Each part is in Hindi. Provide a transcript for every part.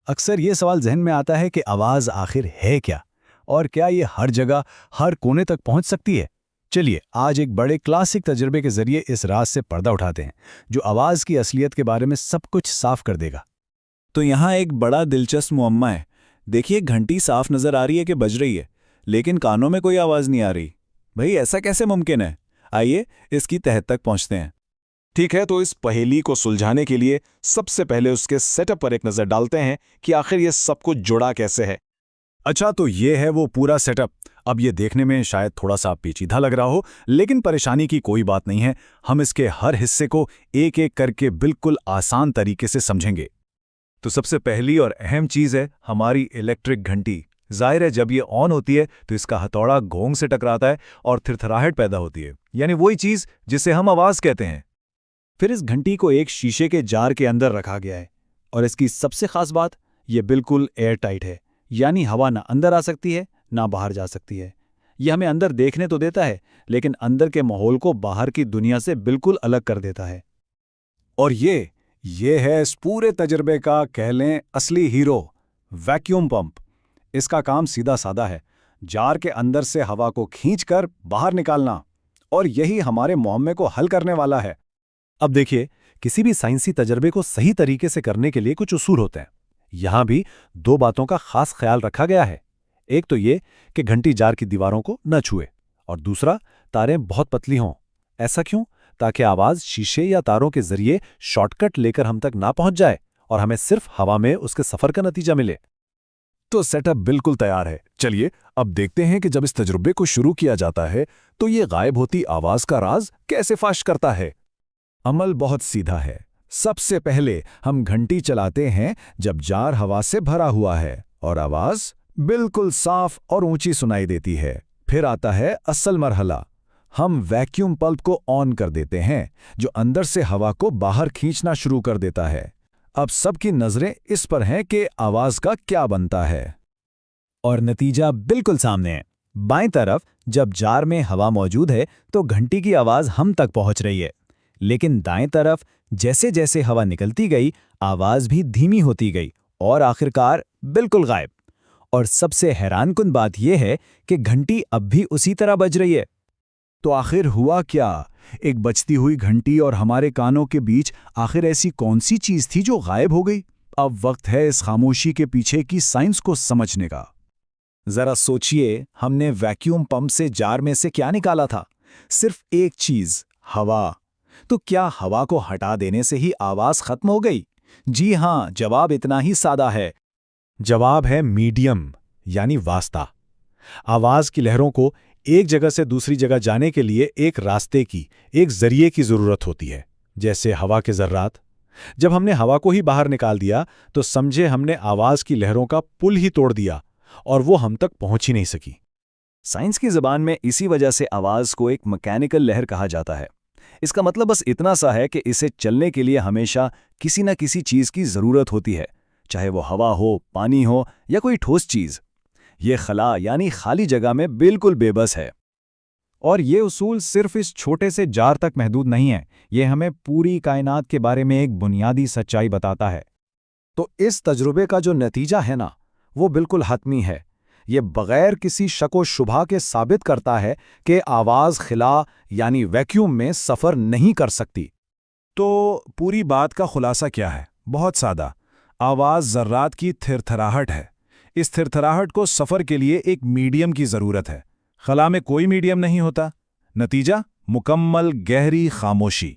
अक्सर ये सवाल जहन में आता है कि आवाज़ आखिर है क्या और क्या ये हर जगह, हर कोने तक पहुंच सकती है। चलिए आज एक बड़े क्लासिक तजुर्बे के जरिए इस राज से पर्दा उठाते हैं, जो आवाज़ की असलियत के बारे में सब कुछ साफ कर देगा। तो यहाँ एक बड़ा दिलचस्प मुअम्मा है। देखिए, घंटी साफ नजर आ रही है कि बज रही है, लेकिन कानों में कोई आवाज़ नहीं आ रही। भाई ऐसा कैसे मुमकिन है? आइए इसकी तह तक पहुँचते हैं। ठीक है, तो इस पहेली को सुलझाने के लिए सबसे पहले उसके सेटअप पर एक नज़र डालते हैं कि आखिर ये सब कुछ जुड़ा कैसे है। अच्छा, तो ये है वो पूरा सेटअप। अब ये देखने में शायद थोड़ा सा पेचीदा लग रहा हो, लेकिन परेशानी की कोई बात नहीं है। हम इसके हर हिस्से को एक एक करके बिल्कुल आसान तरीके से समझेंगे। तो सबसे पहली और अहम चीज़ है हमारी इलेक्ट्रिक घंटी। जाहिर है, जब ये ऑन होती है तो इसका हथौड़ा घोंग से टकराता है और थिरथराहट पैदा होती है, यानी वही चीज़ जिसे हम आवाज़ कहते हैं। फिर इस घंटी को एक शीशे के जार के अंदर रखा गया है, और इसकी सबसे खास बात, ये बिल्कुल एयर टाइट है, यानी हवा ना अंदर आ सकती है ना बाहर जा सकती है। ये हमें अंदर देखने तो देता है, लेकिन अंदर के माहौल को बाहर की दुनिया से बिल्कुल अलग कर देता है। और ये है इस पूरे तजर्बे का, कह लें, असली हीरो, वैक्यूम पंप। इसका काम सीधा साधा है, जार के अंदर से हवा को खींचकर बाहर निकालना, और यही हमारे मुअम्मे को हल करने वाला है। अब देखिए, किसी भी साइंसी तजर्बे को सही तरीके से करने के लिए कुछ उसूल होते हैं। यहां भी दो बातों का खास ख्याल रखा गया है। एक तो ये कि घंटी जार की दीवारों को न छुए, और दूसरा, तारें बहुत पतली हों। ऐसा क्यों? ताकि आवाज शीशे या तारों के जरिए शॉर्टकट लेकर हम तक ना पहुंच जाए और हमें सिर्फ हवा में उसके सफर का नतीजा मिले। तो सेटअप बिल्कुल तैयार है। चलिए अब देखते हैं कि जब इस तजुर्बे को शुरू किया जाता है तो ये गायब होती आवाज का राज कैसे फाश करता है। अमल बहुत सीधा है। सबसे पहले हम घंटी चलाते हैं जब जार हवा से भरा हुआ है और आवाज बिल्कुल साफ और ऊंची सुनाई देती है। फिर आता है असल मरहला। हम वैक्यूम पल्प को ऑन कर देते हैं, जो अंदर से हवा को बाहर खींचना शुरू कर देता है। अब सबकी नजरें इस पर हैं कि आवाज का क्या बनता है। और नतीजा बिल्कुल सामने है। बाएं तरफ जब जार में हवा मौजूद है तो घंटी की आवाज हम तक पहुंच रही है, लेकिन दाएं तरफ जैसे जैसे हवा निकलती गई, आवाज भी धीमी होती गई और आखिरकार बिल्कुल गायब। और सबसे हैरानकुन बात यह है कि घंटी अब भी उसी तरह बज रही है। तो आखिर हुआ क्या? एक बजती हुई घंटी और हमारे कानों के बीच आखिर ऐसी कौन सी चीज थी जो गायब हो गई? अब वक्त है इस खामोशी के पीछे की साइंस को समझने का। जरा सोचिए, हमने वैक्यूम पंप से जार में से क्या निकाला था? सिर्फ एक चीज, हवा। तो क्या हवा को हटा देने से ही आवाज खत्म हो गई? जी हां, जवाब इतना ही सादा है। जवाब है मीडियम, यानी वास्ता। आवाज की लहरों को एक जगह से दूसरी जगह जाने के लिए एक रास्ते की, एक जरिए की जरूरत होती है, जैसे हवा के जर्रात। जब हमने हवा को ही बाहर निकाल दिया तो समझे हमने आवाज की लहरों का पुल ही तोड़ दिया और वो हम तक पहुंच ही नहीं सकी। साइंस की ज़बान में इसी वजह से आवाज़ को एक मैकेनिकल लहर कहा जाता है। इसका मतलब बस इतना सा है कि इसे चलने के लिए हमेशा किसी न किसी चीज़ की ज़रूरत होती है, चाहे वो हवा हो, पानी हो या कोई ठोस चीज़। ये खला यानी खाली जगह में बिल्कुल बेबस है। और ये उसूल सिर्फ इस छोटे से जार तक महदूद नहीं है, ये हमें पूरी कायनात के बारे में एक बुनियादी सच्चाई बताता है। तो इस तजुर्बे का जो नतीजा है ना, वो बिल्कुल हतमी है। ये बगैर किसी शक व शुबा के साबित करता है कि आवाज़ खिला यानी वैक्यूम में सफ़र नहीं कर सकती। तो पूरी बात का खुलासा क्या है? बहुत सादा। आवाज़ ज़र्रात की थिरथराहट है। इस थिरथराहट को सफ़र के लिए एक मीडियम की ज़रूरत है। खला में कोई मीडियम नहीं होता। नतीजा मुकम्मल गहरी खामोशी।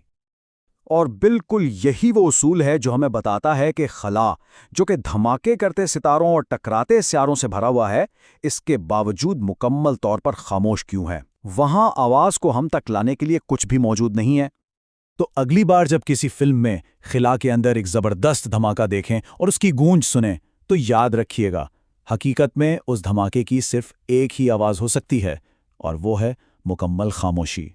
और बिल्कुल यही वो उसूल है जो हमें बताता है कि खला, जो कि धमाके करते सितारों और टकराते स्यारों से भरा हुआ है, इसके बावजूद मुकम्मल तौर पर खामोश क्यों है। वहां आवाज को हम तक लाने के लिए कुछ भी मौजूद नहीं है। तो अगली बार जब किसी फिल्म में खिला के अंदर एक जबरदस्त धमाका देखें और उसकी गूंज सुनें, तो याद रखिएगा, हकीकत में उस धमाके की सिर्फ एक ही आवाज हो सकती है, और वो है मुकम्मल खामोशी।